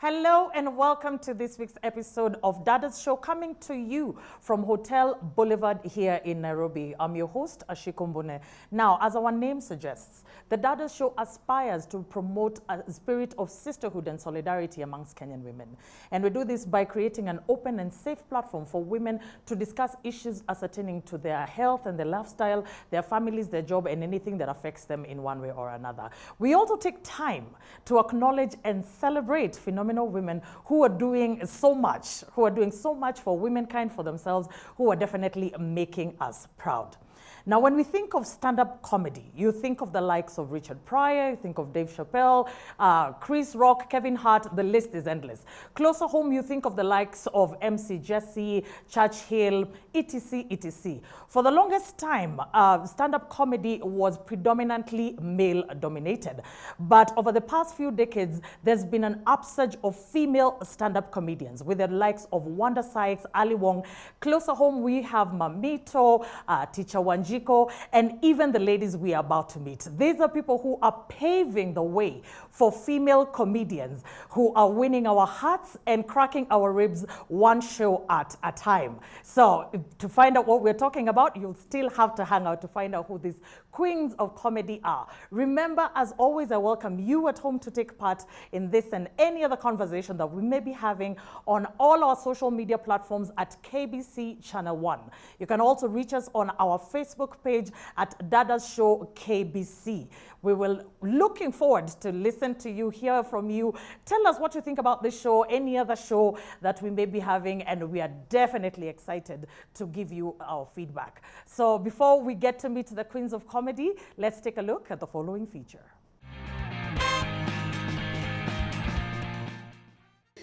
Hello and welcome to this week's episode of Dadas Show, coming to you from Hotel Boulevard here in Nairobi. I'm your host, Ashikumbune. Now, as our name suggests, the Dadas Show aspires to promote a spirit of sisterhood and solidarity amongst Kenyan women. And we do this by creating an open and safe platform for women to discuss issues pertaining to their health and their lifestyle, their families, their job, and anything that affects them in one way or another. We also take time to acknowledge and celebrate phenomenal women who are doing so much for womankind, for themselves, who are definitely making us proud. Now, when we think of stand-up comedy, you think of the likes of Richard Pryor, you think of Dave Chappelle, Chris Rock, Kevin Hart, the list is endless. Closer home, you think of the likes of MC Jesse, Churchill, etc., etc. For the longest time, stand-up comedy was predominantly male-dominated. But over the past few decades, there's been an upsurge of female stand-up comedians with the likes of Wanda Sykes, Ali Wong. Closer home, we have Mamito, Teacher Wanjiko, and even the ladies we are about to meet. These are people who are paving the way for female comedians who are winning our hearts and cracking our ribs one show at a time. So to find out what we're talking about, you'll still have to hang out to find out who these queens of comedy are. Remember, as always, I welcome you at home to take part in this and any other conversation that we may be having on all our social media platforms at KBC Channel 1. You can also reach us on our Facebook page at Dadas Show KBC. We will looking forward to listen to you, hear from you. Tell us what you think about this show, any other show that we may be having, and we are definitely excited to give you our feedback. So before we get to meet the queens of comedy, let's take a look at the following feature.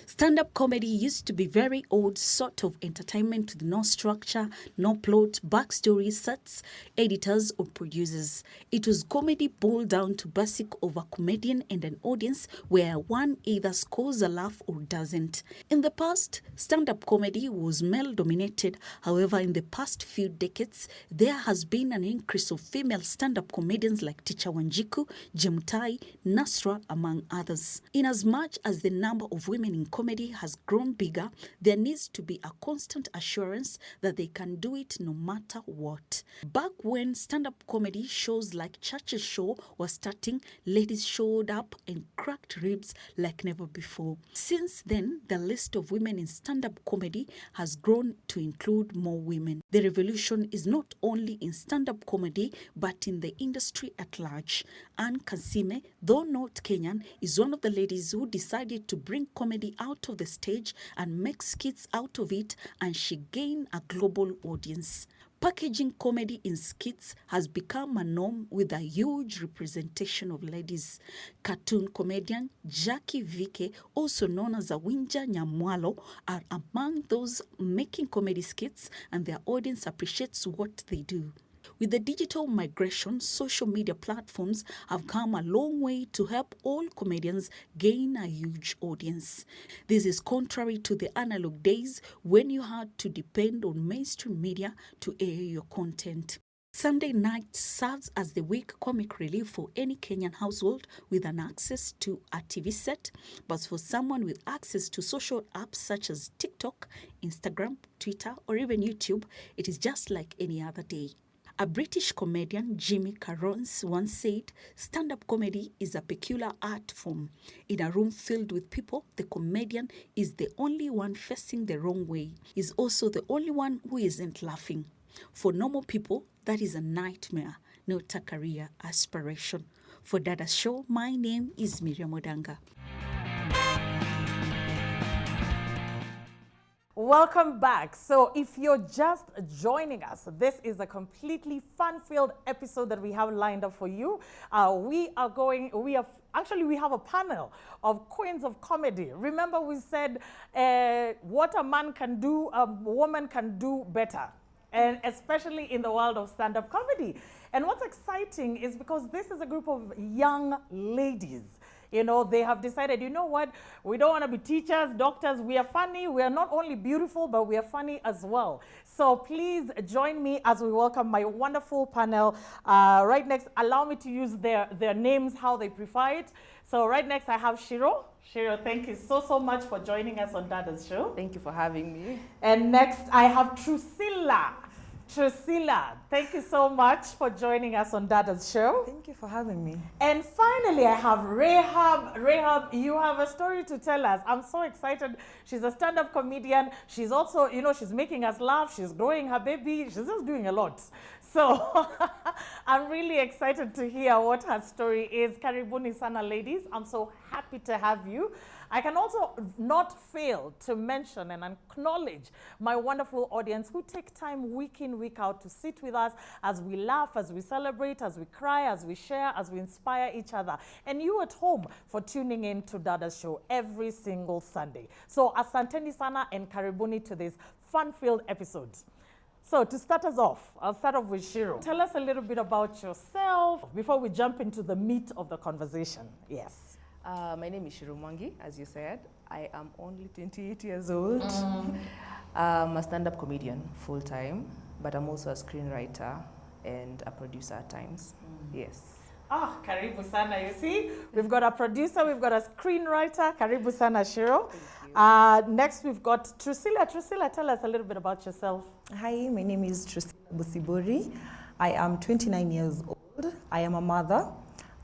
Stand-up comedy used to be very old sort of entertainment with no structure, no plot, backstory, sets, editors or producers. It was comedy boiled down to basic of a comedian and an audience where one either scores a laugh or doesn't. In the past, stand-up comedy was male-dominated. However, in the past few decades, there has been an increase of female stand-up comedians like Teacher Wanjiku, Jemutai, Nasra, among others. In as much as the number of women in comedy has grown bigger, there needs to be a constant assurance that they can do it no matter what. Back when stand-up comedy shows like Church's Show was starting, ladies showed up and cracked ribs like never before. Since then, the list of women in stand-up comedy has grown to include more women. The revolution is not only in stand-up comedy, but in the industry at large. Anne Kansime, though not Kenyan, is one of the ladies who decided to bring comedy out of the stage and make skits out of it, and she gained a global audience. Packaging comedy in skits has become a norm with a huge representation of ladies. Cartoon comedian Jackie Vike, also known as Awinja Nyamwalo, are among those making comedy skits, and their audience appreciates what they do. With the digital migration, social media platforms have come a long way to help all comedians gain a huge audience. This is contrary to the analog days when you had to depend on mainstream media to air your content. Sunday night serves as the week comic relief for any Kenyan household with an access to a TV set, but for someone with access to social apps such as TikTok, Instagram, Twitter, or even YouTube, it is just like any other day. A British comedian, Jimmy Carroll, once said, stand-up comedy is a peculiar art form. In a room filled with people, the comedian is the only one facing the wrong way. He's also the only one who isn't laughing. For normal people, that is a nightmare, not a career aspiration. For Dadas Show, my name is Miriam Odanga. Welcome back. So if you're just joining us, this is a completely fun-filled episode that we have lined up for you. We have a panel of queens of comedy. Remember we said what a man can do, a woman can do better, and especially in the world of stand-up comedy. And what's exciting is because this is a group of young ladies, You know, they have decided, you know what, we don't want to be teachers, doctors. We are funny. We are not only beautiful, but we are funny as well. So please join me as we welcome my wonderful panel. Right next, allow me to use their names how they prefer it. So right next, I have Shiro. Shiro, thank you so much for joining us on Dadas Show. Thank you for having me. And next, I have Trusilla. Trusilla, thank you so much for joining us on Dadas Show. Thank you for having me. And finally, I have Rahab. Rahab, you have a story to tell us. I'm so excited. She's a stand-up comedian. She's also, you know, she's making us laugh. She's growing her baby. She's just doing a lot. So I'm really excited to hear what her story is. Karibuni sana, ladies. I'm so happy to have you. I can also not fail to mention and acknowledge my wonderful audience who take time week in, week out to sit with us as we laugh, as we celebrate, as we cry, as we share, as we inspire each other. And you at home for tuning in to Dadas Show every single Sunday. So asanteni sana and karibuni to this fun-filled episode. So to start us off, I'll start off with Shiro. Tell us a little bit about yourself before we jump into the meat of the conversation. Yes. My name is Shiro Mwangi, as you said. I am only 28 years old. I'm a stand-up comedian full-time, but I'm also a screenwriter and a producer at times. Yes. Ah, karibu sana. You see, we've got a producer, we've got a screenwriter. Karibu sana, Shiro. Next, we've got Trusilla. Trusilla, tell us a little bit about yourself. Hi, my name is Trusilla Busibori. I am 29 years old. I am a mother.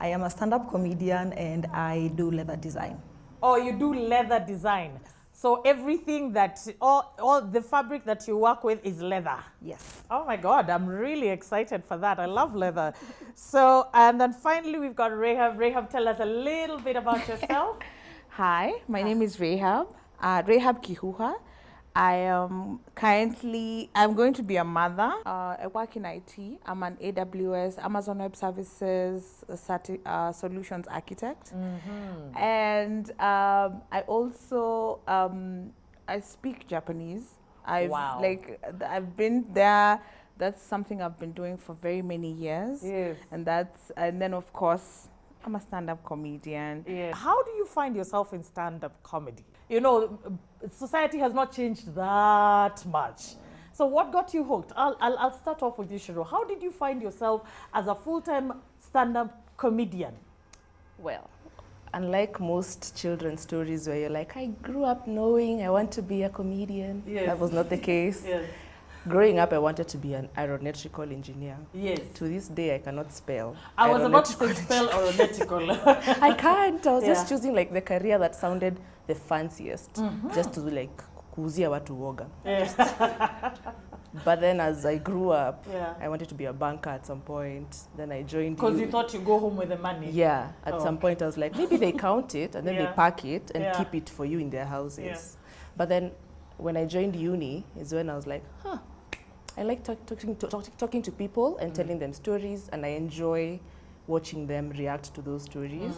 I am a stand-up comedian and I do leather design. Oh, you do leather design. So everything that, all the fabric that you work with is leather. Yes. Oh my God, I'm really excited for that. I love leather. So, and then finally we've got Rahab. Rahab, tell us a little bit about yourself. Hi, my name is Rahab, Rahab Kihuha. I am currently, I'm going to be a mother. I work in IT. I'm an AWS, Amazon Web Services solutions architect. And I also, I speak Japanese. Wow. I've been there. That's something I've been doing for very many years. Yes. And then of course, I'm a stand-up comedian. Yeah. How do you find yourself in stand-up comedy? You know, society has not changed that much. So what got you hooked? I'll start off with you, Shiro. How did you find yourself as a full-time stand-up comedian? Well, unlike most children's stories where you're like, I grew up knowing I want to be a comedian. Yes. That was not the case. Yes. Growing up, I wanted to be an aeronautical engineer. Yes. To this day, I cannot spell. I was about to say spell aeronautical. I can't. I was just Yeah. choosing like the career that sounded the fanciest, just to like kuuzia watu woga. But then as I grew up, Yeah. I wanted to be a banker at some point. Then I joined. Because you thought you go home with the money. Yeah. At some point, I was like, maybe they count it and then Yeah. they pack it and Yeah. keep it for you in their houses. Yeah. But then when I joined uni is when I was like, I like talking to people and telling them stories, and I enjoy watching them react to those stories.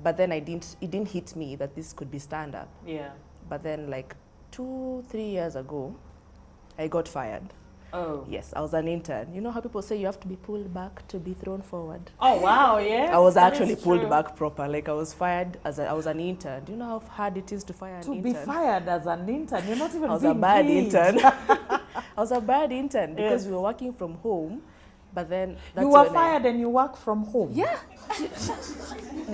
But then it didn't hit me that this could be stand-up. Yeah. But then like 2-3 years ago, I got fired. Oh. Yes, I was an intern. You know how people say you have to be pulled back to be thrown forward? Oh, wow, yes. I was that actually is pulled true. back proper. Like I was fired I was an intern. Do you know how hard it is to fire an To intern? be fired as an intern, you're not even I was being a bad paid. intern. I was a bad intern because Yes. we were working from home. But then that's You were when fired and you work from home. Yeah.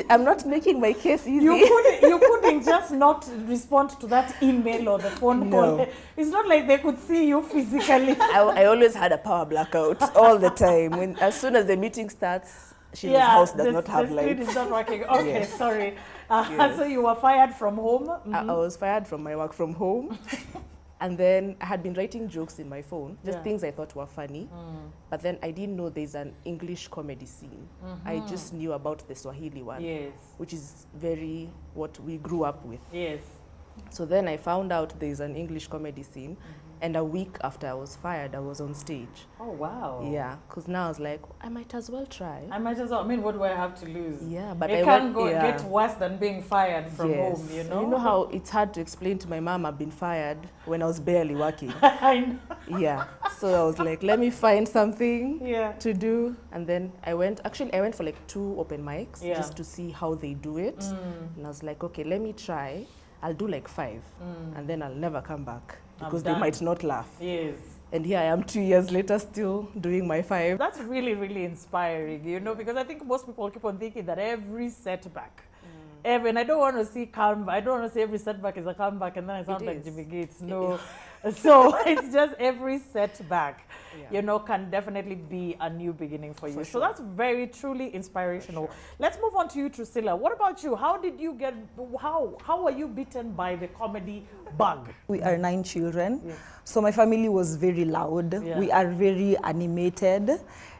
I'm not making my case easy. You couldn't just not respond to that email or the phone No. call. It's not like they could see you physically. I always had a power blackout all the time. As soon as the meeting starts, Sheila's house does not have the screen lights. is not working. Okay, Yes. sorry. Yes. So you were fired from home. I was fired from my work from home. And then I had been writing jokes in my phone, just Yeah. things I thought were funny. But then I didn't know there's an English comedy scene. I just knew about the Swahili one, Yes, which is very what we grew up with. yes. So then I found out there's an English comedy scene. And a week after I was fired, I was on stage. Oh, wow. Yeah, because now I was like, I might as well try. I might as well. I mean, what do I have to lose? Yeah, but it I can't went, get worse than being fired from Yes. home, you know? You know how it's hard to explain to my mom I've been fired when I was barely working. I know. Yeah, so I was like, let me find something Yeah. to do. And then I went for like 2 open mics Yeah. just to see how they do it. And I was like, okay, let me try. I'll do like 5 and then I'll never come back because they done. might not laugh. Yes. And here I am 2 years later still doing my 5. That's really, really inspiring, you know, because I think most people keep on thinking that every setback, and I don't want to see I don't want to say every setback is a comeback and then I sound like is. Jimmy Gates. No. So it's just every setback, Yeah. you know, can definitely be a new beginning for you. For So sure. that's very, truly inspirational. Let's move on to you, Drusilla. What about you? How did you get, how were you bitten by the comedy bug? We are 9 children, Yes. so my family was very loud. Yeah. We are very animated,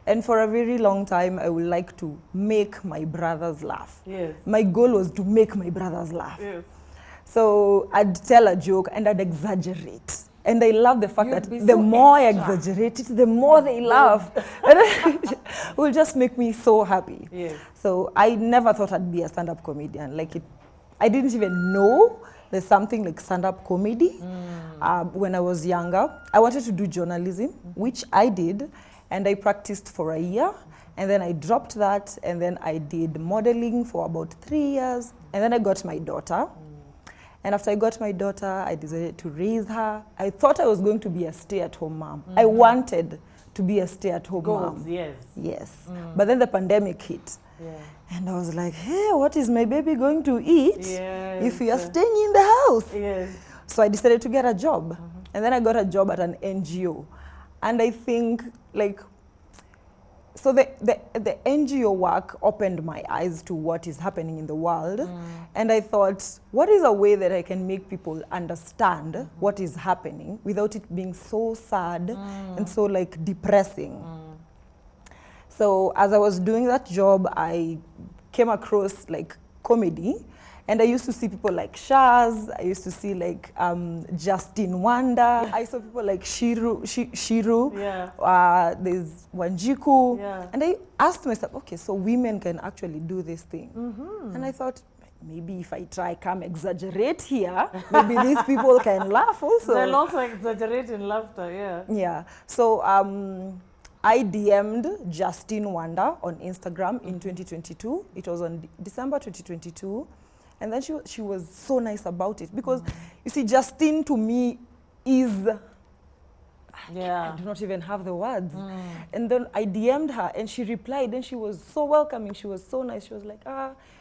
and for a very long time, I would like to make my brothers laugh. Yes. My goal was to make my brothers laugh. Yes. So I'd tell a joke and I'd exaggerate. And I love the fact You'd be that the so more I extra. exaggerate it, the more they laugh. And it will just make me so happy. Yes. So I never thought I'd be a stand-up comedian. I didn't even know there's something like stand-up comedy. When I was younger, I wanted to do journalism, which I did, and I practiced for a year, and then I dropped that, and then I did modeling for about 3 years, and then I got my daughter. And after I got my daughter, I decided to raise her. I thought I was going to be a stay-at-home mom. I wanted to be a stay-at-home Goals, mom. yes. Yes. But then the pandemic hit. Yeah. And I was like, hey, what is my baby going to eat if we are Yes. staying in the house? Yes. So I decided to get a job. And then I got a job at an NGO. And I think, so the NGO work opened my eyes to what is happening in the world. And I thought, what is a way that I can make people understand what is happening without it being so sad and so depressing? So as I was doing that job, I came across comedy. And I used to see people like Shaz, I used to see Justin Wanda, I saw people like Shiru, Yeah. there's Wanjiku. Yeah. And I asked myself, okay, so women can actually do this thing. And I thought, maybe if I come exaggerate here, maybe these people can laugh also. They'll also exaggerate in laughter, yeah. Yeah. So I DM'd Justin Wanda on Instagram in 2022. It was on December 2022. And then she was so nice about it because, you see, Justine to me is, Yeah. I do not even have the words. And then I DM'd her and she replied and she was so welcoming. She was so nice. She was like,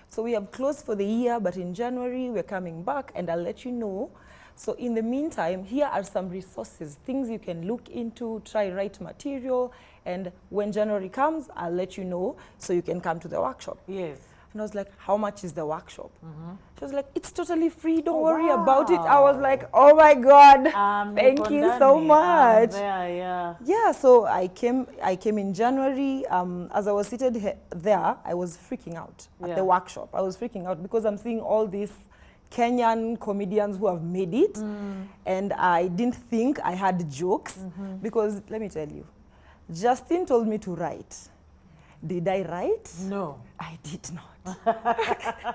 so we have closed for the year, but in January we're coming back and I'll let you know. So in the meantime, here are some resources, things you can look into, try write material. And when January comes, I'll let you know so you can come to the workshop. Yes. And I was like, how much is the workshop? She was like, it's totally free, don't worry about it. I was like, oh my God, thank you so much. Yeah, so I came in January. As I was seated there, I was freaking out at the workshop. I was freaking out because I'm seeing all these Kenyan comedians who have made it. And I didn't think I had jokes because, let me tell you, Justin told me to write. Did I write? No. I did not.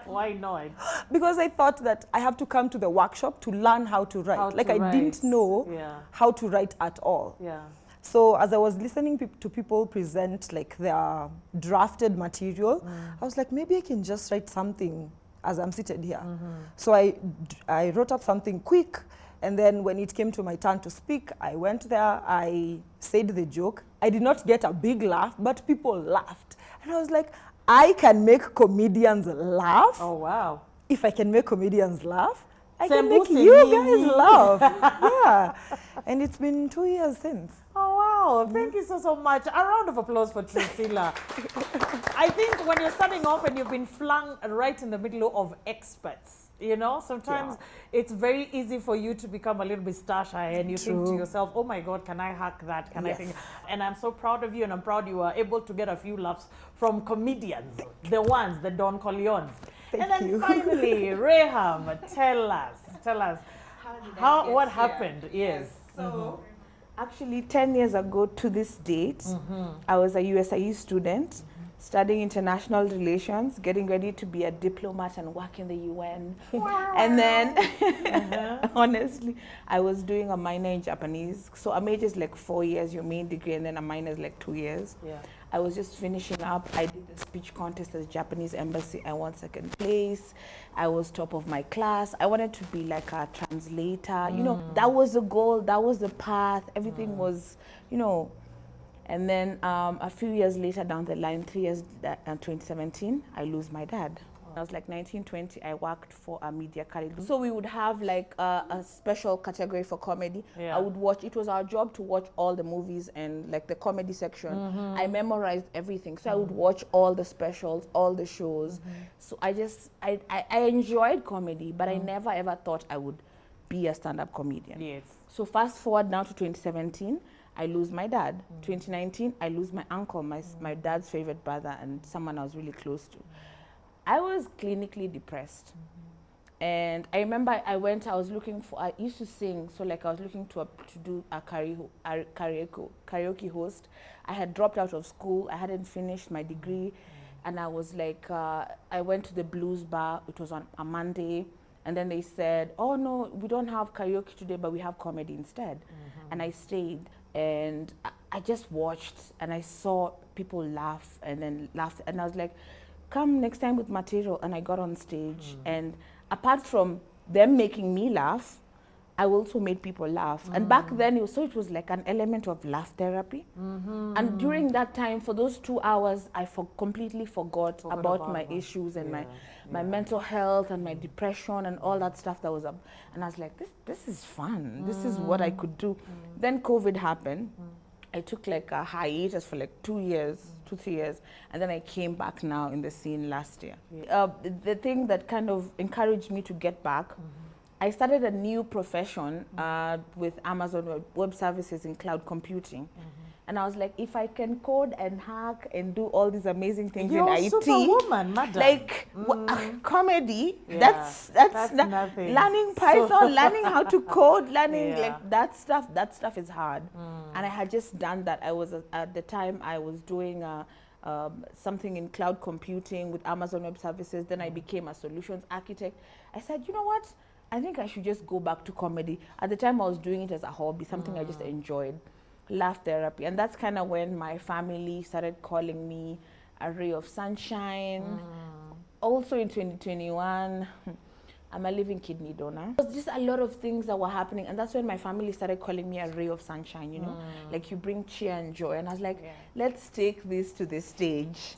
Why not? Because I thought that I have to come to the workshop to learn how to write. How to I write. didn't know how to write at all. Yeah. So as I was listening to people present their drafted material, I was like, maybe I can just write something as I'm seated here. So I wrote up something quick. And then when it came to my turn to speak, I went there, I said the joke. I did not get a big laugh, but people laughed. And I was like, I can make comedians laugh. Oh, wow. If I can make comedians laugh, I Sembu can make se you nini. guys laugh. Yeah. And it's been 2 years since. Oh, wow. Thank you so much. A round of applause for Drusilla. I think when you're starting off and you've been flung right in the middle of experts, you know, sometimes it's very easy for you to become a little bit star-shy and you think to yourself, oh my God, can I hack that? Can I think? And I'm so proud of you and I'm proud you were able to get a few laughs from comedians, the ones, the Don Corleones. And then finally, Rahab, tell us what happened? Yes. So actually 10 years ago to this date, I was a USIE student studying international relations, getting ready to be a diplomat and work in the UN. And then, honestly, I was doing a minor in Japanese. So a major is like 4 years, your main degree, and then a minor is like 2 years. Yeah. I was just finishing up. I did the speech contest at the Japanese embassy. I won 2nd place. I was top of my class. I wanted to be like a translator. You know, that was the goal. That was the path. Everything was, you know. And then a few years later down the line, 3 years, 2017, I lose my dad. I was like 19, 20, I worked for a media category. So we would have like a special category for comedy. Yeah. I would watch, it was our job to watch all the movies and like the comedy section. I memorized everything. So I would watch all the specials, all the shows. So I enjoyed comedy, but I never ever thought I would be a stand-up comedian. Yes. So fast forward now to 2017, I lose my dad. 2019, I lose my uncle, my dad's favorite brother and someone I was really close to. I was clinically depressed. And I remember I was looking for, I used to sing, so like I was looking to do a karaoke host. I had dropped out of school, I hadn't finished my degree, and I was like, I went to the blues bar, it was on a Monday, and then they said, oh no, we don't have karaoke today, but we have comedy instead. And I stayed, and I just watched, and I saw people laugh, and then laugh, and I was like, come next time with material. And I got on stage, and apart from them making me laugh, I also made people laugh. And back then it was like an element of laugh therapy. And during that time, for those 2 hours, I completely forgot about my issues and my mental health and my depression and all that stuff that was up. And I was like, this is fun. This is what I could do. Then COVID happened. I took like a hiatus for like 2 years, 2-3 years, and then I came back now in the scene last year. The thing that kind of encouraged me to get back, I started a new profession with Amazon Web Services in cloud computing. And I was like, if I can code and hack and do all these amazing things You're in IT, superwoman, madam. like comedy, that's nothing. learning Python, learning how to code, learning like that stuff is hard. And I had just done that. I was at the time I was doing something in cloud computing with Amazon Web Services. Then I became a solutions architect. I said, you know what? I think I should just go back to comedy. At the time I was doing it as a hobby, something I just enjoyed. Laugh therapy. And that's kind of when my family started calling me a ray of sunshine. Also in 2021, I'm a living kidney donor. It was just a lot of things that were happening, and that's when my family started calling me a ray of sunshine, you know? Like you bring cheer and joy. And I was like, let's take this to the stage.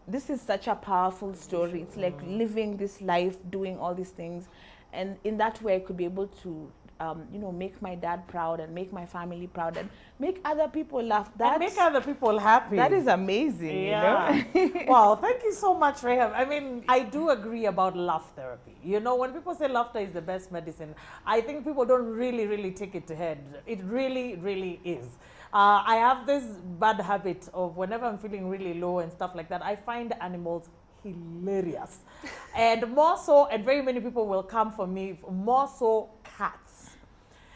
This is such a powerful story. It's like living this life, doing all these things. And in that way, I could be able to you know, make my dad proud and make my family proud and make other people laugh. And make other people happy. That is amazing, you know? Wow, thank you so much, Rahab. I mean, I do agree about laugh therapy. You know, when people say laughter is the best medicine, I think people don't really take it to head. It really is. I have this bad habit of whenever I'm feeling really low and stuff like that, I find animals hilarious. And more so, and very many people will come for me, more so cats.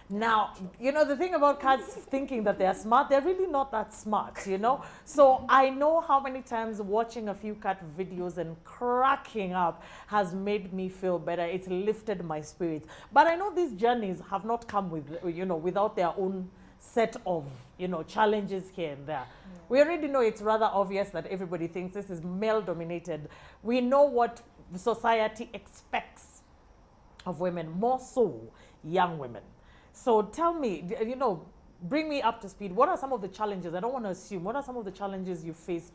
Now, you know, the thing about cats thinking that they're smart, they're really not that smart, you know? So I know how many times watching a few cat videos and cracking up has made me feel better. It's lifted my spirits. But I know these journeys have not come with, you know, without their own set of, you know, challenges here and there. We already know it's rather obvious that everybody thinks this is male-dominated. We know what society expects of women, more so young women. So tell me, you know, bring me up to speed. What are some of the challenges? I don't want to assume. What are some of the challenges you faced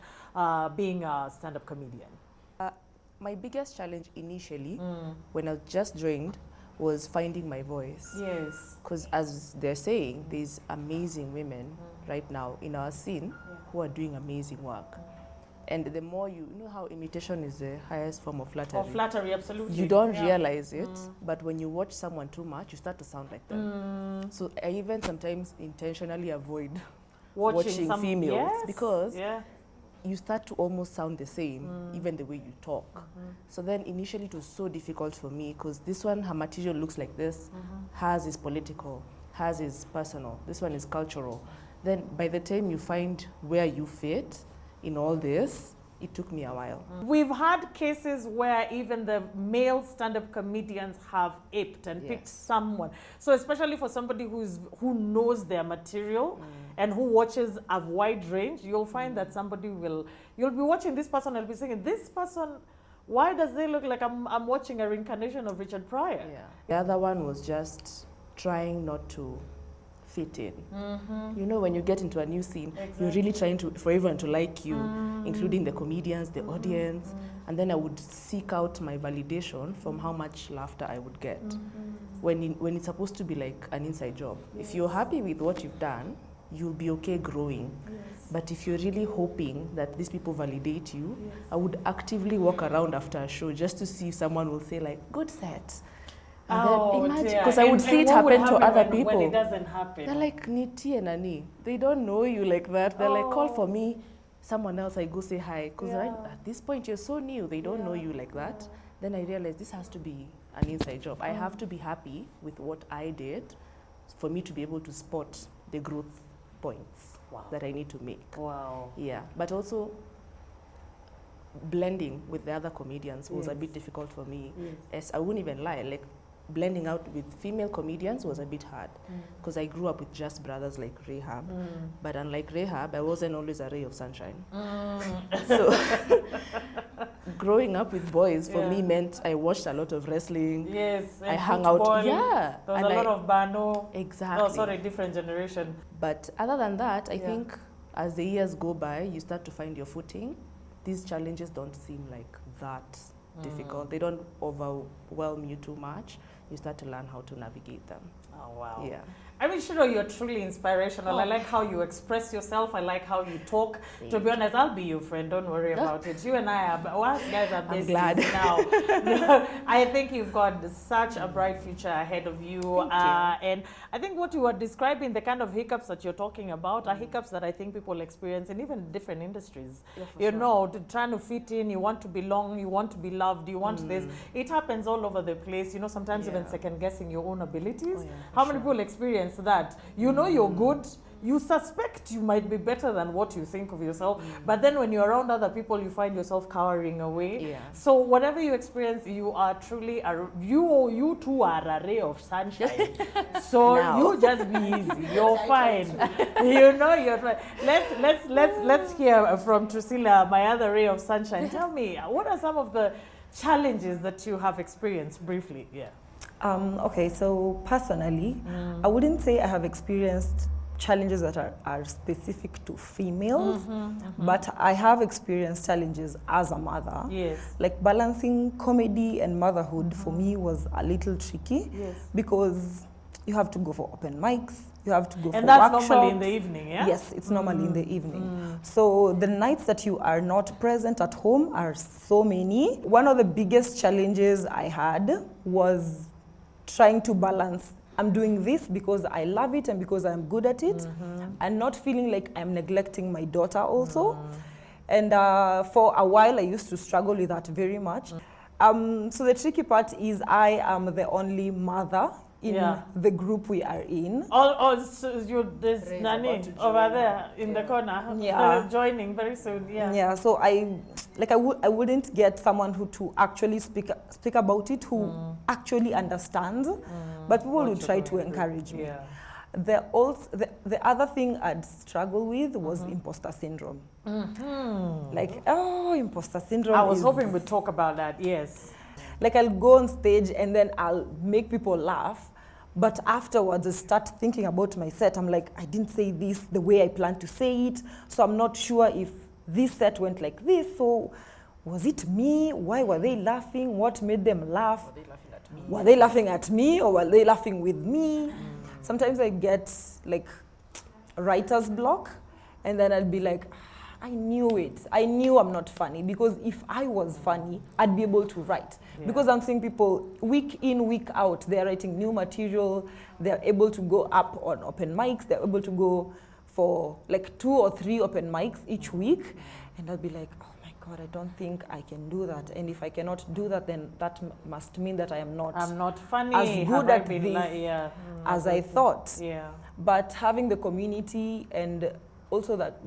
being a stand-up comedian? My biggest challenge initially, when I just joined, was finding my voice. Yes. Because as they're saying, there's amazing women right now in our scene who are doing amazing work. And the more you know how imitation is the highest form of flattery. Of flattery, absolutely. You don't realize it, but when you watch someone too much, you start to sound like them. So I even sometimes intentionally avoid watching females because you start to almost sound the same, even the way you talk. So then initially it was so difficult for me because this one, her material looks like this, hers is political. Hers is personal. This one is cultural. Then by the time you find where you fit in all this, it took me a while. We've had cases where even the male stand-up comedians have aped and picked someone. So especially for somebody who knows their material and who watches a wide range, you'll find that you'll be watching this person and be saying, this person, why does they look like I'm watching a reincarnation of Richard Pryor? Yeah. The other one was just trying not to fit in. You know, when you get into a new scene, you're really trying for everyone to like you, including the comedians, the audience. And then I would seek out my validation from how much laughter I would get. When it's supposed to be like an inside job. If you're happy with what you've done, you'll be okay growing. But if you're really hoping that these people validate you, I would actively walk around after a show just to see if someone will say like, good set. And then imagine, because I would see it happen to other people. When it doesn't happen. They're like, Niti and Nani. They don't know you like that. They're like, call for me. Someone else, I go say hi. Because at this point, you're so new. They don't know you like that. Then I realized this has to be an inside job. I have to be happy with what I did for me to be able to spot the growth points that I need to make. Yeah. But also, blending with the other comedians was a bit difficult for me. As I wouldn't even lie, like blending out with female comedians was a bit hard because I grew up with just brothers like Rahab. But unlike Rahab, I wasn't always a ray of sunshine. So growing up with boys for me meant I watched a lot of wrestling. I hung out. There was a lot of Bano. Exactly. Oh, sorry, different generation. But other than that, I think as the years go by, you start to find your footing. These challenges don't seem like that difficult. They don't overwhelm you too much. You start to learn how to navigate them. Oh, wow. Yeah. I mean, Shiro, you're truly inspirational. I like how you express yourself. I like how you talk. To be honest, I'll be your friend. Don't worry about it. You and I are, us guys are besties now. I think you've got such a bright future ahead of you. And I think what you were describing, the kind of hiccups that you're talking about, are hiccups that I think people experience in even different industries. You know, trying to fit in, you want to belong, you want to be loved, you want this. It happens all over the place. You know, sometimes even second guessing your own abilities. How many people experience that? You know you're good, you suspect you might be better than what you think of yourself, but then when you're around other people, you find yourself cowering away. So whatever you experience, you are truly you too are a ray of sunshine. So you just be easy. You're fine. You know you're fine. Let's hear from Drusilla, my other ray of sunshine. Tell me, what are some of the challenges that you have experienced briefly? Okay, so personally, I wouldn't say I have experienced challenges that are specific to females, but I have experienced challenges as a mother. Like balancing comedy and motherhood for me was a little tricky because you have to go for open mics, you have to go for workshops. And that's normally in the evening, yeah? Yes, it's normally in the evening. So the nights that you are not present at home are so many. One of the biggest challenges I had was trying to balance, I'm doing this because I love it and because I'm good at it, and not feeling like I'm neglecting my daughter also. And for a while, I used to struggle with that very much. So the tricky part is I am the only mother in the group we are in. So there's Nani over there in the corner, joining very soon. So I wouldn't get someone who to actually speak about it, who actually understands, but people would try to encourage me. The other thing I'd struggle with was imposter syndrome. Like, imposter syndrome. I was hoping we'd talk about that. Like I'll go on stage and then I'll make people laugh, but afterwards I start thinking about my set. I'm like, I didn't say this the way I planned to say it, so I'm not sure if this set went like this. So was it me? Why were they laughing? What made them laugh? Were they laughing at me or were they laughing with me? Sometimes I get like writer's block, and then I'll be like, I knew it. I knew I'm not funny, because if I was funny, I'd be able to write. Because I'm seeing people week in, week out, they're writing new material, they're able to go up on open mics, they're able to go for like 2 or 3 open mics each week, and I'll be like, oh my God, I don't think I can do that. And if I cannot do that, then that must mean that I'm not funny. as good at this as I thought. Yeah. But having the community, and also that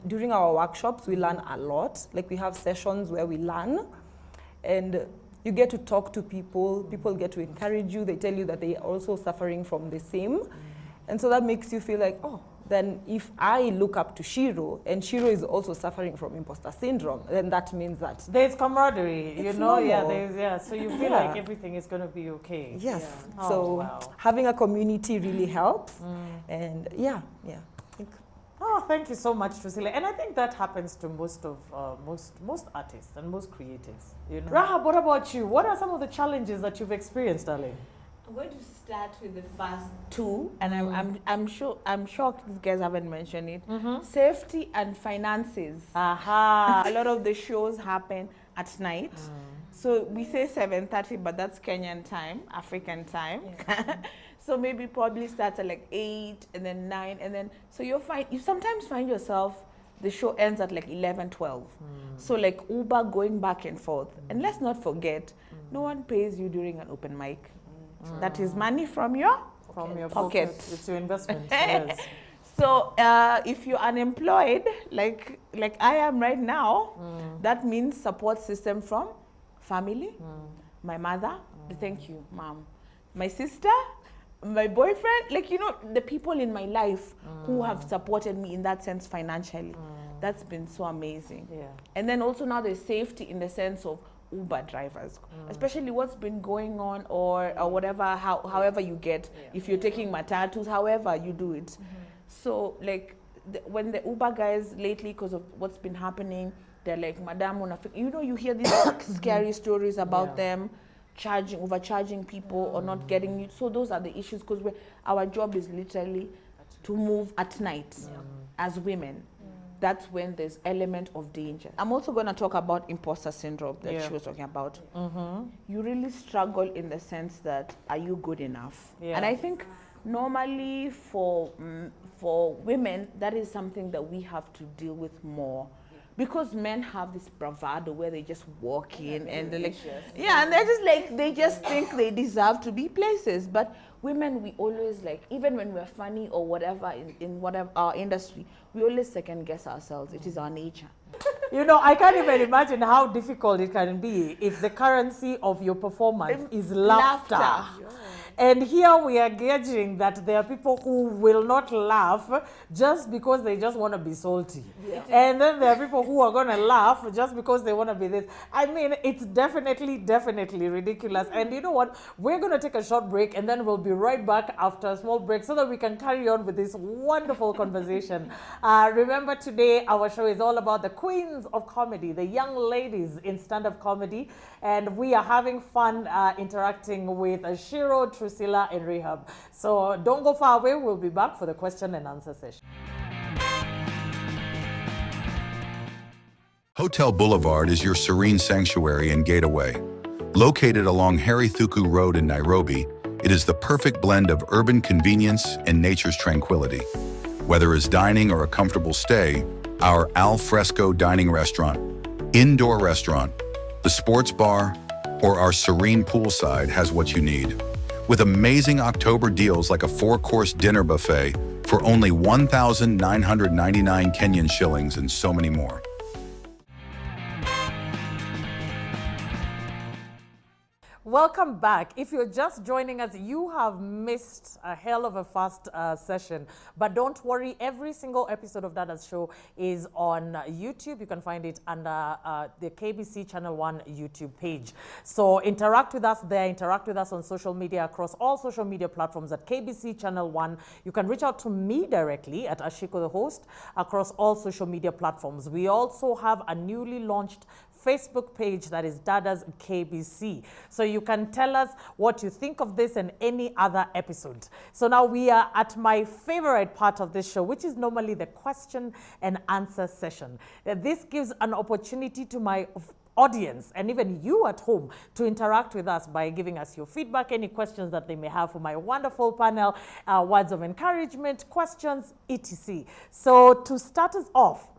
during our workshops, we learn a lot. Like we have sessions where we learn, and you get to talk to people. People get to encourage you. They tell you that they are also suffering from the same. And so that makes you feel like, oh, then if I look up to Shiro, and Shiro is also suffering from imposter syndrome, then that means that there's camaraderie, you know, normal. So you feel like everything is going to be okay. Yes. Yeah. So having a community really helps. And yeah. Oh, thank you so much, Trusilla. And I think that happens to most of most artists and most creatives. You know? Rahab, what about you? What are some of the challenges that you've experienced, darling? I'm going to start with the first two, and I'm shocked these guys haven't mentioned it. Safety and finances. Aha. A lot of the shows happen at night. So we say 7:30, but that's Kenyan time, African time. Yeah. So maybe probably starts at like 8 and then 9, and then so you sometimes find yourself the show ends at like 11, 12. So like Uber going back and forth. And let's not forget, no one pays you during an open mic. That is money from your pocket. It's your investment. Yes. So if you're unemployed, like I am right now, that means support system from family, my mother, thank you, mom, my sister, my boyfriend, like, you know, the people in my life who have supported me in that sense financially. That's been so amazing. Yeah. And then also now there's safety in the sense of Uber drivers, especially what's been going on or whatever, however you get, if you're taking matatus, however you do it. So like when the Uber guys lately, because of what's been happening, they're like, Madam, you know, you hear these scary stories about them overcharging people or not getting you. So those are the issues, because our job is literally to move at night as women. That's when there's element of danger. I'm also going to talk about imposter syndrome that she was talking about. You really struggle in the sense that, are you good enough? Yeah. And I think normally for women, that is something that we have to deal with more. Because men have this bravado where they just walk in and they're like, and they're just like, they just think they deserve to be places. But women, we always like, even when we're funny or whatever in whatever our industry, we always second guess ourselves. It is our nature. You know, I can't even imagine how difficult it can be if the currency of your performance is laughter. And here we are gauging that there are people who will not laugh just because they just want to be salty. Yeah. And then there are people who are going to laugh just because they want to be this. I mean, it's definitely ridiculous. And you know what? We're going to take a short break, and then we'll be right back after a small break so that we can carry on with this wonderful conversation. Remember, today our show is all about the queens of comedy, the young ladies in stand-up comedy. And we are having fun interacting with Shiro, Trusilla, and Rahab. So don't go far away. We'll be back for the question and answer session. Hotel Boulevard is your serene sanctuary and getaway. Located along Harry Thuku Road in Nairobi, it is the perfect blend of urban convenience and nature's tranquility. Whether it's dining or a comfortable stay, our al fresco dining restaurant, indoor restaurant, the sports bar, or our serene poolside has what you need. With amazing October deals like a 4-course dinner buffet for only 1,999 Kenyan shillings and so many more. Welcome back. If you're just joining us, you have missed a hell of a fast session. But don't worry, every single episode of Dadas Show is on YouTube. You can find it under the KBC Channel 1 YouTube page. So interact with us there, interact with us on social media, across all social media platforms at KBC Channel 1. You can reach out to me directly at Ashiko the host across all social media platforms. We also have a newly launched Facebook page that is Dadas KBC. So you can tell us what you think of this and any other episode. So now we are at my favorite part of this show, which is normally the question and answer session. This gives an opportunity to my audience and even you at home to interact with us by giving us your feedback, any questions that they may have for my wonderful panel, words of encouragement, questions, etc. So to start us off,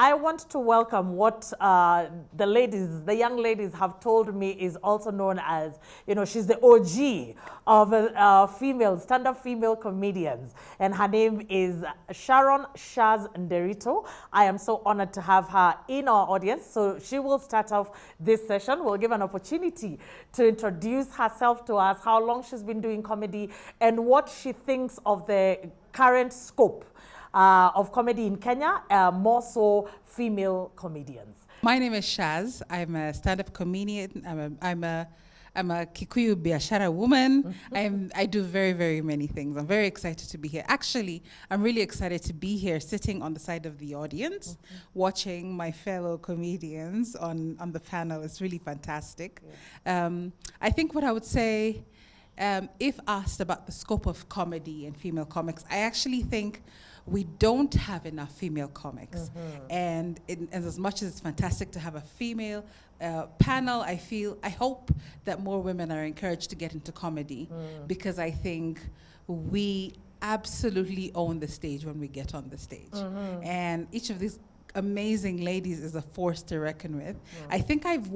I want to welcome what the young ladies have told me is also known as, she's the OG of stand-up female comedians. And her name is Sharon Shaz Nderito. I am so honored to have her in our audience. So she will start off this session. We'll give an opportunity to introduce herself to us, how long she's been doing comedy, and what she thinks of the current scope of comedy in Kenya, more so female comedians. My name is Shaz. I'm a stand-up comedian. I'm a Kikuyu biashara woman. I do very, very many things. I'm very excited to be here. Actually, I'm really excited to be here sitting on the side of the audience, watching my fellow comedians on the panel. It's really fantastic. Yeah. I think what I would say, if asked about the scope of comedy and female comics, I actually think we don't have enough female comics. And as much as it's fantastic to have a female panel, I hope that more women are encouraged to get into comedy, because I think we absolutely own the stage when we get on the stage. And each of these amazing ladies is a force to reckon with. I think I've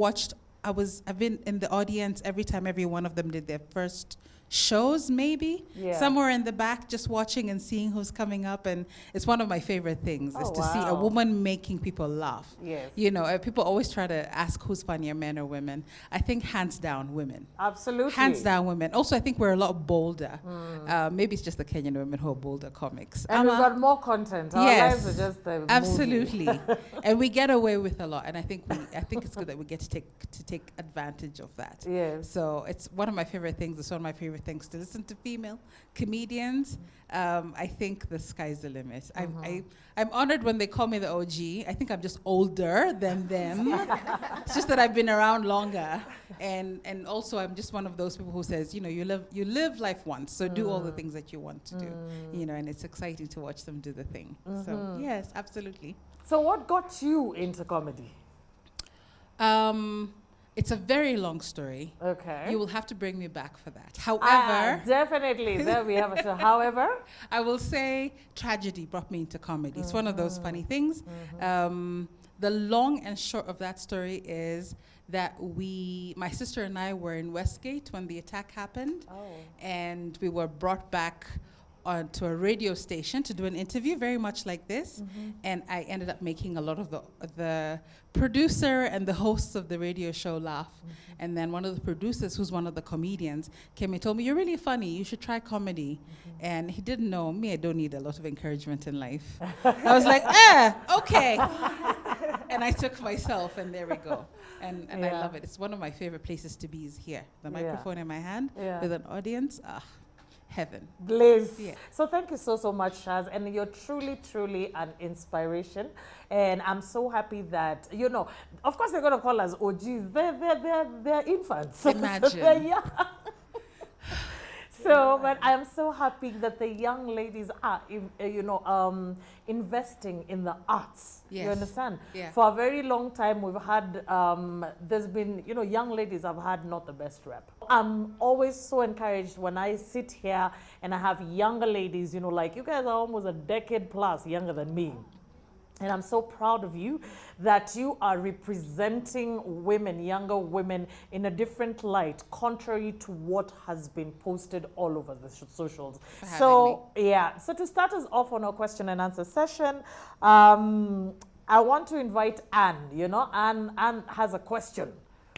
been in the audience every time every one of them did their first shows, maybe somewhere in the back, just watching and seeing who's coming up. And it's one of my favorite things is to see a woman making people laugh. Yes. People always try to ask who's funnier, men or women. I think hands down women. Absolutely. Hands down women. Also, I think we're a lot bolder. Maybe it's just the Kenyan women who are bolder comics. And we've got more content. Our lives are just the absolutely. And we get away with a lot. And I think it's good that we get to take advantage of that. Yes. So it's one of my favorite things. It's one of my favorite things to listen to female comedians. I think the sky's the limit. I'm honored when they call me the OG. I think I'm just older than them. It's just that I've been around longer, and also I'm just one of those people who says, you live life once, so do all the things that you want to do. And it's exciting to watch them do the thing. So yes, absolutely. So what got you into comedy? It's a very long story. Okay. You will have to bring me back for that. However... definitely. There we have a show. However... I will say tragedy brought me into comedy. It's one of those funny things. The long and short of that story is that my sister and I were in Westgate when the attack happened. And we were brought back to a radio station to do an interview, very much like this. And I ended up making a lot of the producer and the hosts of the radio show laugh. And then one of the producers, who's one of the comedians, came and told me, "You're really funny, you should try comedy." And he didn't know me, I don't need a lot of encouragement in life. I was like, okay. And I took myself, and there we go. And I love it. It's one of my favorite places to be is here. The microphone in my hand with an audience. Heaven. Bliss. Yeah. So thank you so much, Shaz. And you're truly, truly an inspiration. And I'm so happy that, of course they're going to call us OGs. They're infants. Imagine. They're young. So, but I'm so happy that the young ladies are, investing in the arts. Yes. You understand? Yeah. For a very long time, we've had, there's been, young ladies have had not the best rep. I'm always so encouraged when I sit here and I have younger ladies, like you guys are almost a decade plus younger than me. And I'm so proud of you that you are representing women, younger women, in a different light, contrary to what has been posted all over the socials. So to start us off on our question and answer session, I want to invite Anne. Anne has a question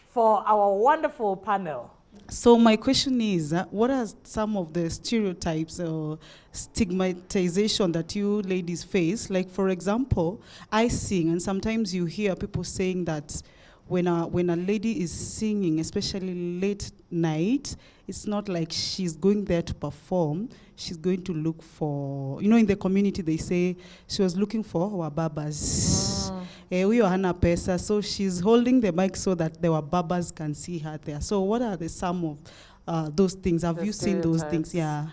for our wonderful panel. So my question is, what are some of the stereotypes or stigmatization that you ladies face? Like, for example, I sing, and sometimes you hear people saying that when a lady is singing, especially late night, it's not like she's going there to perform. She's going to look for, in the community they say she was looking for wababas. Huyo hana pesa, so she's holding the mic so that the wababas can see her there. So what are some of those things? Have you seen those things? Yeah.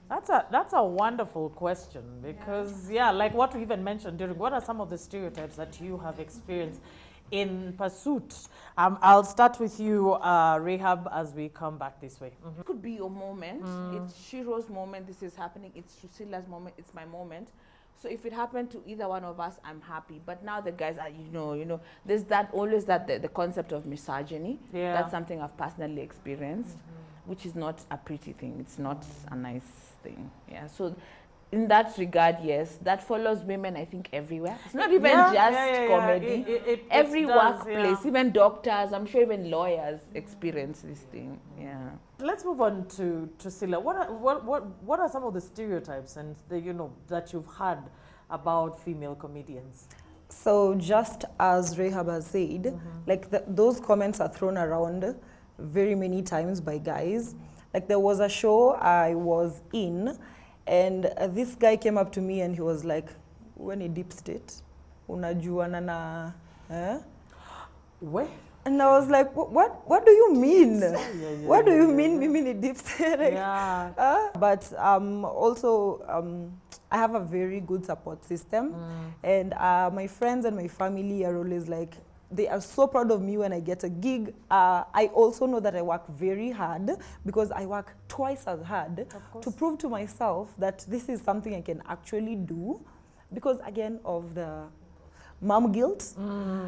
That's a wonderful question because, like what we even mentioned during, what are some of the stereotypes that you have experienced in pursuit? I'll start with you, Rehab, as we come back this way. It could be your moment. It's Shiro's moment. This is happening. It's Trusilla's moment. It's my moment. So if it happened to either one of us, I'm happy. But now the guys are, there's always the concept of misogyny. Yeah. That's something I've personally experienced, which is not a pretty thing. It's not a nice thing. Yeah. So in that regard, yes, that follows women, I think, everywhere. It's not even just comedy. Every workplace, even doctors, I'm sure even lawyers experience this thing. Yeah. Let's move on to Sila. What are some of the stereotypes and that you've heard about female comedians? So just as Rehab has said, like those comments are thrown around very many times by guys. Like there was a show I was in, and this guy came up to me and he was like, "When a deep state, unajuana na eh?" Where? And I was like, what do you mean? What do you mean, mimi ni deep state? Like, but also, I have a very good support system. And my friends and my family are always like, they are so proud of me when I get a gig. I also know that I work very hard because I work twice as hard to prove to myself that this is something I can actually do. Because again, of the mom guilt.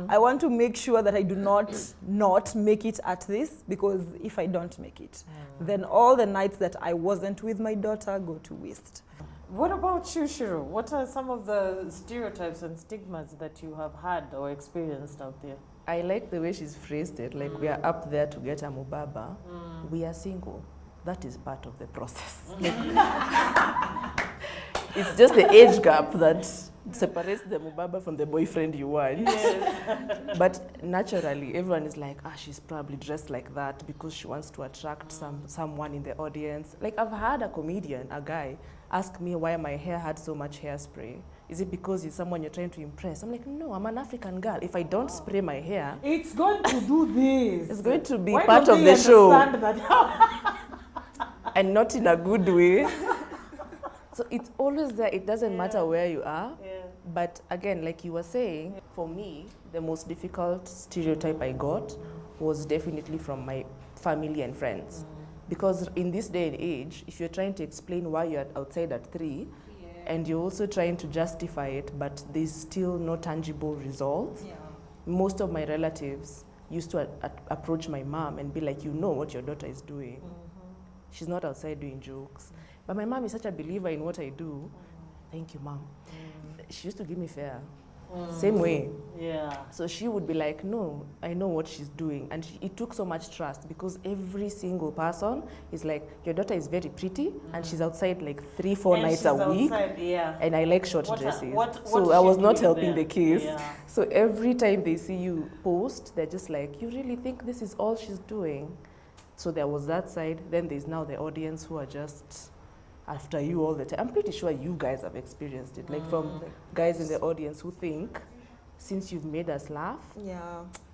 I want to make sure that I do not make it at this, because if I don't make it, then all the nights that I wasn't with my daughter go to waste. What about you, Shiro? What are some of the stereotypes and stigmas that you have had or experienced out there? I like the way she's phrased it, like we are up there to get a mubaba. We are single. That is part of the process. It's just the age gap that separates the mubaba from the boyfriend you want. Yes. But naturally, everyone is like, she's probably dressed like that because she wants to attract someone in the audience. Like I've had a comedian, a guy, ask me why my hair had so much hairspray. Is it because it's someone you're trying to impress? I'm like, no, I'm an African girl. If I don't spray my hair, it's going to do this. It's going to be part of the show. And not in a good way. So it's always there. It doesn't matter where you are. Yeah. But again, like you were saying, for me, the most difficult stereotype I got was definitely from my family and friends. Because in this day and age, if you're trying to explain why you're outside at 3, and you're also trying to justify it, but there's still no tangible results, most of my relatives used to approach my mom and be like, you know what your daughter is doing. She's not outside doing jokes. But my mom is such a believer in what I do. Thank you, mom. She used to give me fair. Same way. Yeah. So she would be like, no, I know what she's doing. And it took so much trust, because every single person is like, your daughter is very pretty, and she's outside like 3-4 nights a week. And I like short dresses. So I was not helping the case. Yeah. So every time they see you post, they're just like, you really think this is all she's doing? So there was that side. Then there's now the audience who are just after you all the time. I'm pretty sure you guys have experienced it, like from guys in the audience who think, since you've made us laugh,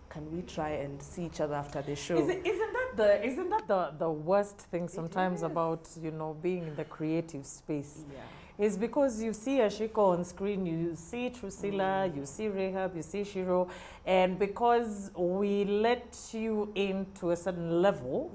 can we try and see each other after the show? Isn't that the worst thing sometimes about being in the creative space? Yeah. Is because you see Ashiko on screen, you see Trusilla, you see Rehab, you see Shiro, and because we let you in to a certain level,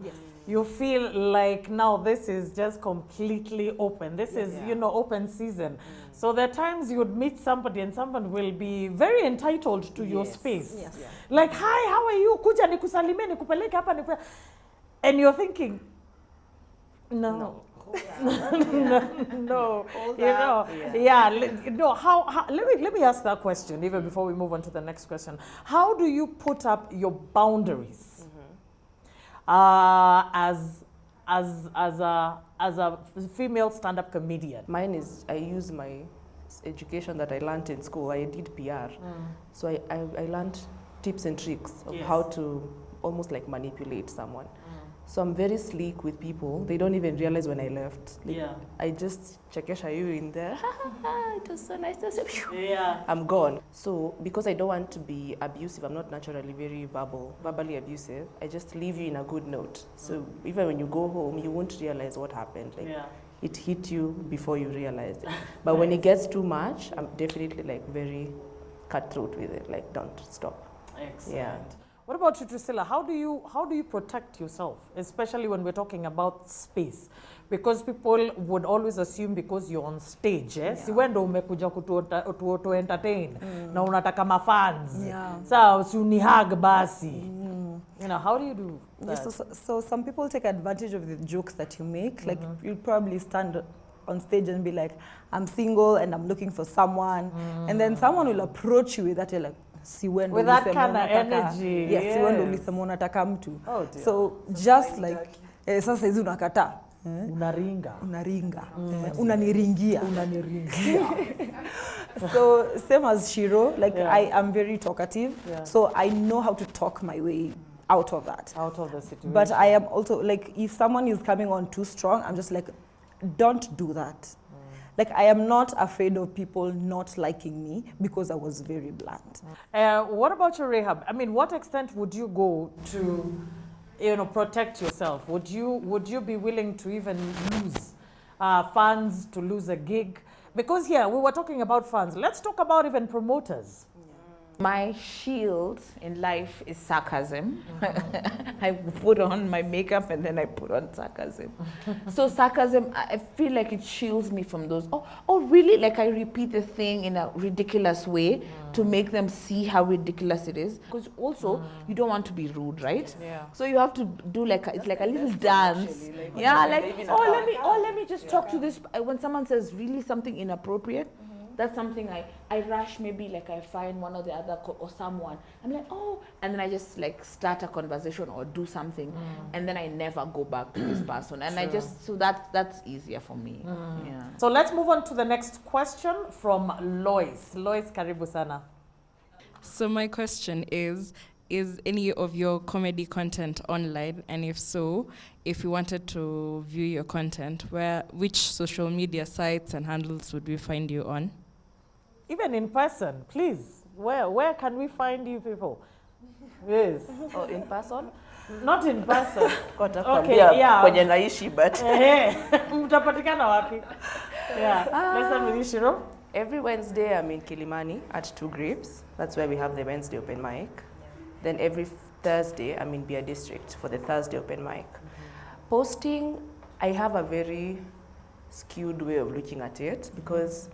you feel like now this is just completely open. This is, open season. So there are times you would meet somebody and someone will be very entitled to your space. Yes. Yeah. Like, hi, how are you? Kuja nikusalimie, nikupeleke hapa, and you're thinking, no. No. How? Let me ask that question even before we move on to the next question. How do you put up your boundaries as a female stand-up comedian? Mine is, I use my education that I learned in school. I did PR, so I learned tips and tricks of how to almost like manipulate someone. So I'm very sleek with people. They don't even realize when I left. Like, I just chekesha you in there. It was so nice to see you. Yeah. I'm gone. So because I don't want to be abusive, I'm not naturally very verbally abusive. I just leave you in a good note. So even when you go home, you won't realize what happened. Like it hit you before you realized it. But when it gets too much, I'm definitely like very cutthroat with it. Like, don't stop. Excellent. Yeah. What about you, Drusilla? How do you protect yourself, especially when we're talking about space? Because people would always assume because you're on stage, si wendo umekuja kutu entertain na unataka mafans. So si unihag basi. You know, how do you do that? Yes, so some people take advantage of the jokes that you make. Like you'll probably stand on stage and be like, I'm single and I'm looking for someone. And then someone will approach you with that, you're like, with that kind of energy. Yes, Oh dear. So just like, sasa hizi unakata. Unaringa. Unaniringia. So same as Shiro, like I am very talkative. So I know how to talk my way out of that. Out of the situation. But I am also like, if someone is coming on too strong, I'm just like, don't do that. Like, I am not afraid of people not liking me because I was very blunt. What about your Rahab? I mean, what extent would you go to, you know, protect yourself? Would you be willing to even lose fans, to lose a gig? Because here, we were talking about fans. Let's talk about even promoters. My shield in life is sarcasm. I put on my makeup and then I put on sarcasm. So sarcasm, I feel like it shields me from those, oh really? Like I repeat the thing in a ridiculous way to make them see how ridiculous it is. Because also, you don't want to be rude, right? Yeah. So you have to do like, it's like a little dance. Let me just talk to this. When someone says really something inappropriate, that's something I rush, maybe like I find one or the other or someone. I'm like, oh, and then I just like start a conversation or do something, and then I never go back to this person. And I just, so that's easier for me. Yeah. So let's move on to the next question from Lois. Lois, karibu sana. So my question is any of your comedy content online? And if so, if you wanted to view your content, which social media sites and handles would we find you on? Even in person, please. Where can we find you people? Yes. Oh, in person? Not in person. Okay, yeah. Kwenye naishi, but mtapatikana wapi? Yeah. Let's start with you, Shiro. Every Wednesday I'm in Kilimani at 2 Grapes. That's where we have the Wednesday open mic. Then every Thursday I'm in Beer District for the Thursday open mic. Posting, I have a very skewed way of looking at it because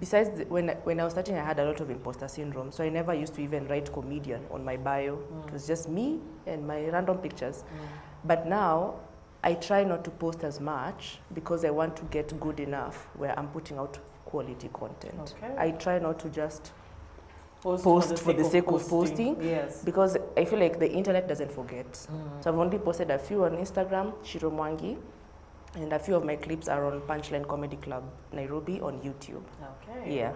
besides when I was starting, I had a lot of imposter syndrome. So I never used to even write comedian on my bio. It was just me and my random pictures. But now I try not to post as much because I want to get good enough where I'm putting out quality content. Okay. I try not to just post for the sake of posting. Yes. Because I feel like the internet doesn't forget. So I've only posted a few on Instagram, Shiro Mwangi, and a few of my clips are on Punchline Comedy Club, Nairobi on YouTube. Okay. Yeah.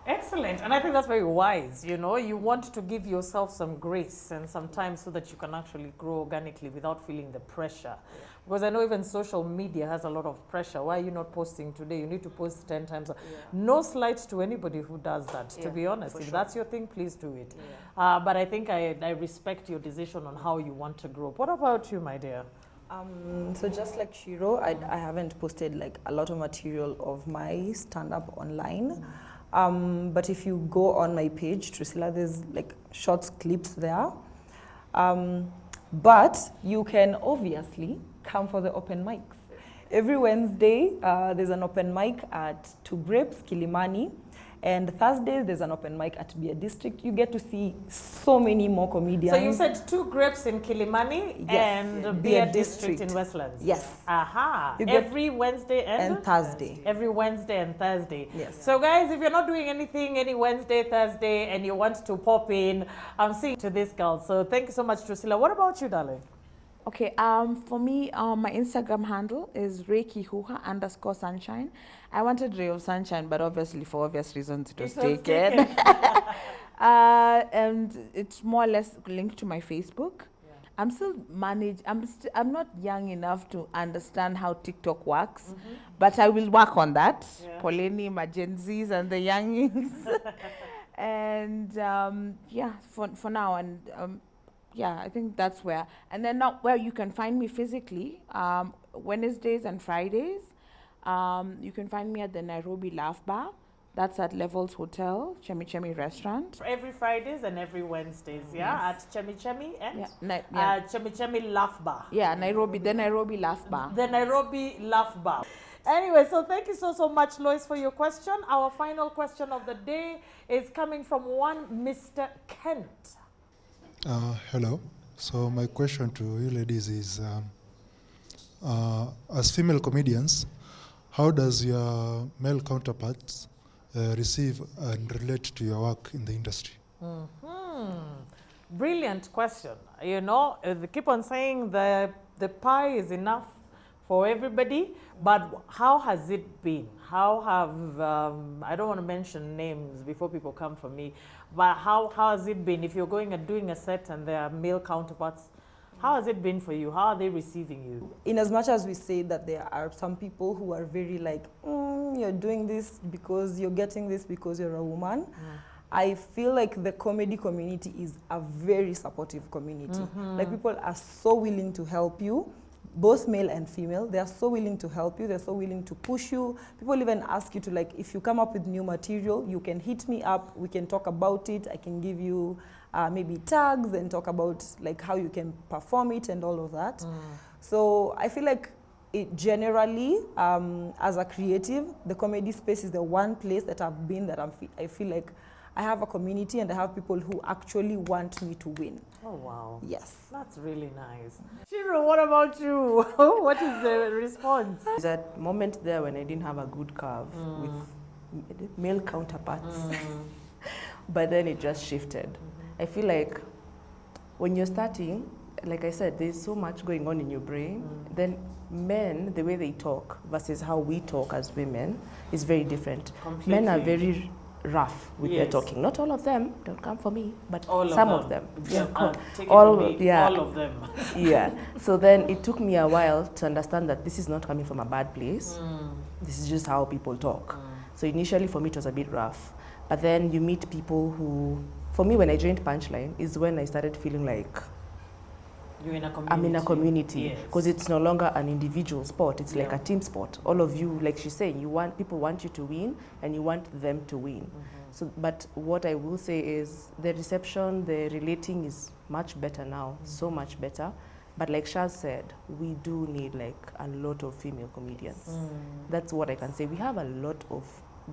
Excellent. And I think that's very wise. You know, you want to give yourself some grace and some time so that you can actually grow organically without feeling the pressure. Because I know even social media has a lot of pressure. Why are you not posting today? You need to post 10 times. No slight to anybody who does that, to be honest. If that's your thing, please do it. But I think I respect your decision on how you want to grow. What about you, my dear? So just like Shiro, I haven't posted like a lot of material of my stand-up online. But if you go on my page, Drusilla, there's like short clips there. But you can obviously come for the open mics. Every Wednesday, there's an open mic at 2 Grapes, Kilimani. And Thursdays, there's an open mic at Beer District. You get to see so many more comedians. So you said 2 Grapes in Kilimani and Beer District in Westlands? Yes. Aha. Every Wednesday and Thursday. Every Wednesday and Thursday. Yes. So guys, if you're not doing anything any Wednesday, Thursday, and you want to pop in, I'm seeing to this girl. So thank you so much, Drusilla. What about you, darling? Okay, for me, my Instagram handle is @sunshine. I wanted Ray of Sunshine, but obviously for obvious reasons it was taken. And it's more or less linked to my Facebook. I'm still I'm not young enough to understand how TikTok works, but I will work on that. Poleni, my Gen Zs and the youngins. And for now, and yeah, I think that's where. And then now where you can find me physically, Wednesdays and Fridays. You can find me at the Nairobi Laugh Bar. That's at Levels Hotel, Chemi Chemi Restaurant. Every Fridays and every Wednesdays, yeah, at Chemi Chemi and Chemi Chemi Laugh Bar. Yeah, Nairobi, the Nairobi Laugh Bar. The Nairobi Laugh Bar. Anyway, so thank you so much, Lois, for your question. Our final question of the day is coming from one Mr. Kent. Hello. So my question to you ladies is, as female comedians, how does your male counterparts receive and relate to your work in the industry? Brilliant question. You know, they keep on saying the pie is enough for everybody, but how has it been? How have, I don't want to mention names before people come for me, but how has it been if you're going and doing a set and there are male counterparts? How has it been for you? How are they receiving you? In as much as we say that there are some people who are very like, you're doing this because you're getting this because you're a woman. I feel like the comedy community is a very supportive community. Like people are so willing to help you, both male and female. They are so willing to help you. They're so willing to push you. People even ask you to, like, if you come up with new material, you can hit me up. We can talk about it. I can give you maybe tags and talk about like how you can perform it and all of that. So I feel like it generally, as a creative, the comedy space is the one place that I've been that I feel like I have a community and I have people who actually want me to win. Oh, wow. Yes. That's really nice. Shiro, what about you? What is the response? There's that moment there when I didn't have a good curve with male counterparts. But then it just shifted. I feel like when you're starting, like I said, there's so much going on in your brain. Then men, the way they talk versus how we talk as women is very different. Completely. Men are very rough with their talking. Not all of them, don't come for me, but some of them. Yeah, take it all, from me, yeah, all of them. yeah. So then it took me a while to understand that this is not coming from a bad place. This is just how people talk. So initially for me it was a bit rough. But then you meet people who, for me when I joined Punchline is when I started feeling like You're in a community. I'm in a community, Yes. because it's no longer an individual sport. It's like a team sport. All of you, like she's saying, people want you to win, and you want them to win. So, but what I will say is the reception, the relating is much better now, so much better. But like Shaz said, we do need like a lot of female comedians. That's what I can say. We have a lot of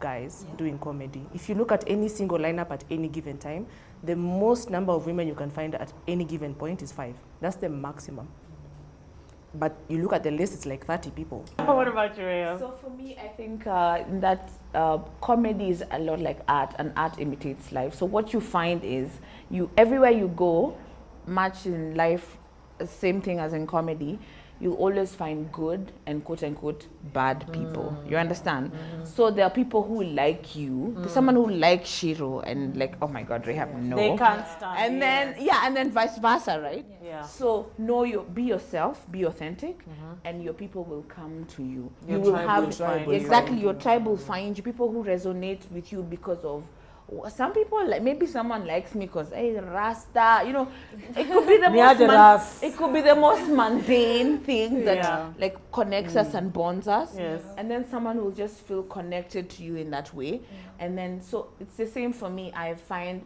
guys doing comedy. If you look at any single lineup at any given time, the most number of women you can find at any given point is 5. That's the maximum. But you look at the list, it's like 30 people. What about you, Rhea? So for me, I think that comedy is a lot like art, and art imitates life. So what you find is, everywhere you go, much in life, same thing as in comedy, you always find good and quote unquote bad people. You understand? So there are people who like you. There's someone who likes Shiro and like, oh my God, Rehab, no. They can't stand. And then and then vice versa, right? Yeah. So be yourself, be authentic, and your people will come to you. Your You will tribe have will find you. exactly your tribe will find you. People who resonate with you because of. Some people, like maybe someone likes me because hey, Rasta, you know, it could be the it could be the most mundane thing that like connects us and bonds us. Yes. And then someone will just feel connected to you in that way. And then so it's the same for me. I find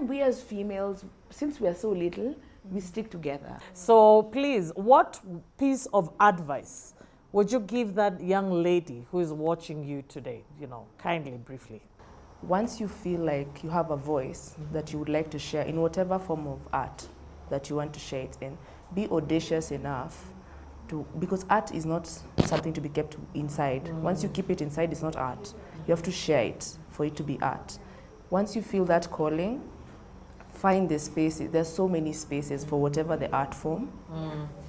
we as females, since we are so little, we stick together. So please, what piece of advice would you give that young lady who is watching you today? You know, kindly, briefly. Once you feel like you have a voice that you would like to share in whatever form of art that you want to share it in, be audacious enough to, because art is not something to be kept inside. Once you keep it inside, it's not art. You have to share it for it to be art. Once you feel that calling, find the spaces. There's so many spaces for whatever the art form.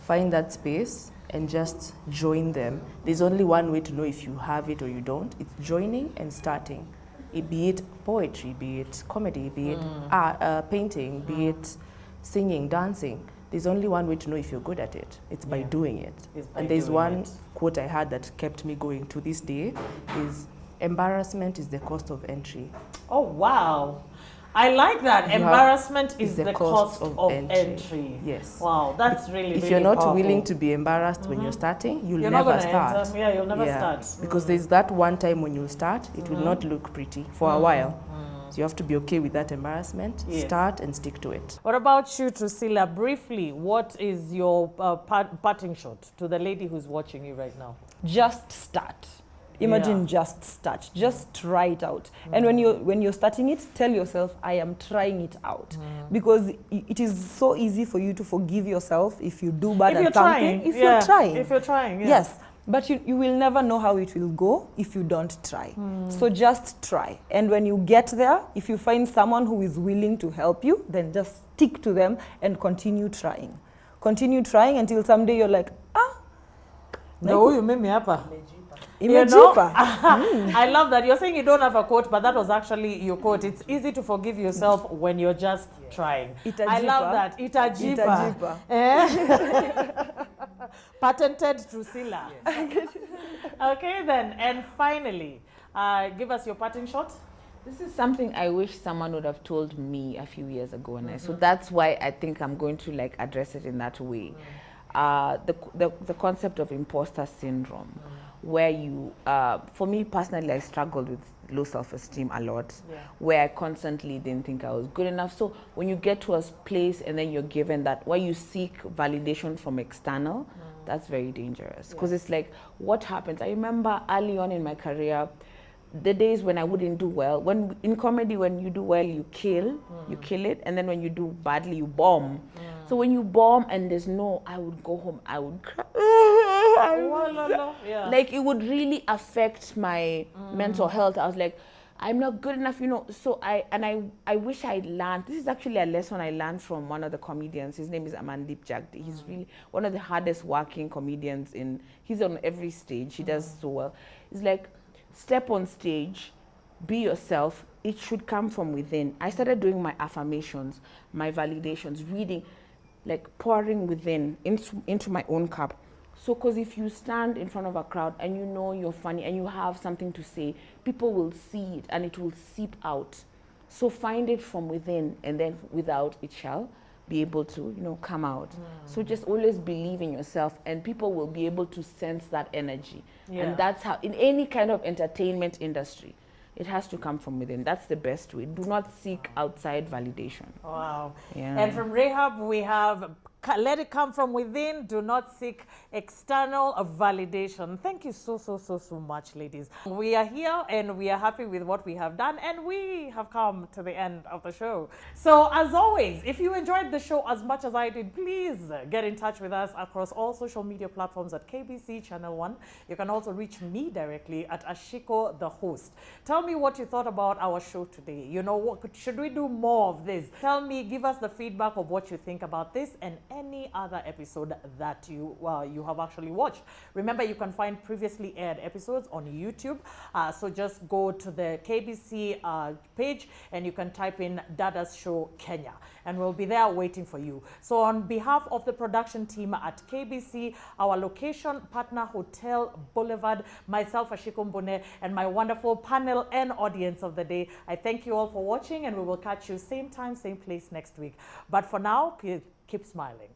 Find that space and just join them. There's only one way to know if you have it or you don't. It's joining and starting. Be it poetry, be it comedy, be it art, painting, be it singing, dancing. There's only one way to know if you're good at it. It's by doing it. And there's one quote I had that kept me going to this day is, embarrassment is the cost of entry. Oh, wow. I like that. You have- Embarrassment is the cost of entry. entry. Yes. Wow, that's really, If really you're not powerful. willing to be embarrassed when you're starting, you'll You're not never gonna start. enter. Yeah, you'll never start. Because there's that one time when you start, it will not look pretty for a while. So you have to be okay with that embarrassment, Yes. start and stick to it. What about you, Drusilla? Briefly, what is your parting shot to the lady who's watching you right now? Just start. Imagine just start. Just try it out. And when you're starting it, tell yourself, I am trying it out. Because it is so easy for you to forgive yourself if you do bad at something. If you're trying. If you're trying, Yes. But you will never know how it will go if you don't try. So just try. And when you get there, if you find someone who is willing to help you, then just stick to them and continue trying. Continue trying until someday you're like, no, you made me up. Imejipa. I love that. You're saying you don't have a quote, but that was actually your quote. It's easy to forgive yourself when you're just trying. I love that. Itajipa. Patented Drusilla. Okay then. And finally, give us your parting shot. This is something I wish someone would have told me a few years ago, and so that's why I think I'm going to like address it in that way. The concept of imposter syndrome, where you, for me personally, I struggled with low self-esteem a lot, where I constantly didn't think I was good enough. So when you get to a place and then you're given that, where you seek validation from external, that's very dangerous. Because it's like, what happens? I remember early on in my career, the days when I wouldn't do well. When in comedy, when you do well, you kill it, and then when you do badly, you bomb. So when you bomb and there's no, I would go home, I would cry. Like it would really affect my mental health. I was like, I'm not good enough, you know. So I wish I learned. This is actually a lesson I learned from one of the comedians. His name is Amandeep Jagdi. He's really one of the hardest working comedians he's on every stage. He does so well. It's like, step on stage, be yourself. It should come from within. I started doing my affirmations, my validations, reading, like pouring within into my own cup. So, because if you stand in front of a crowd and you know you're funny and you have something to say, people will see it and it will seep out. So find it from within, and then without, it shall be able to, you know, come out. So just always believe in yourself, and people will be able to sense that energy. And that's how, in any kind of entertainment industry, it has to come from within. That's the best way. Do not seek outside validation. Wow. Yeah. And from Rahab, we have let it come from within. Do not seek external validation. Thank you so much, ladies. We are here and we are happy with what we have done, and we have come to the end of the show. So as always, if you enjoyed the show as much as I did, please get in touch with us across all social media platforms at KBC Channel 1. You can also reach me directly at Ashiko, the host. Tell me what you thought about our show today. You know, what should we do more of this? Tell me, give us the feedback of what you think about this and any other episode that you have actually watched. Remember, you can find previously aired episodes on YouTube. So just go to the KBC page and you can type in Dadas Show Kenya, and we'll be there waiting for you. So on behalf of the production team at KBC, our location partner Hotel Boulevard, myself Ashiko Mbone, and my wonderful panel and audience of the day, I thank you all for watching, and we will catch you same time, same place next week. But for now, keep smiling.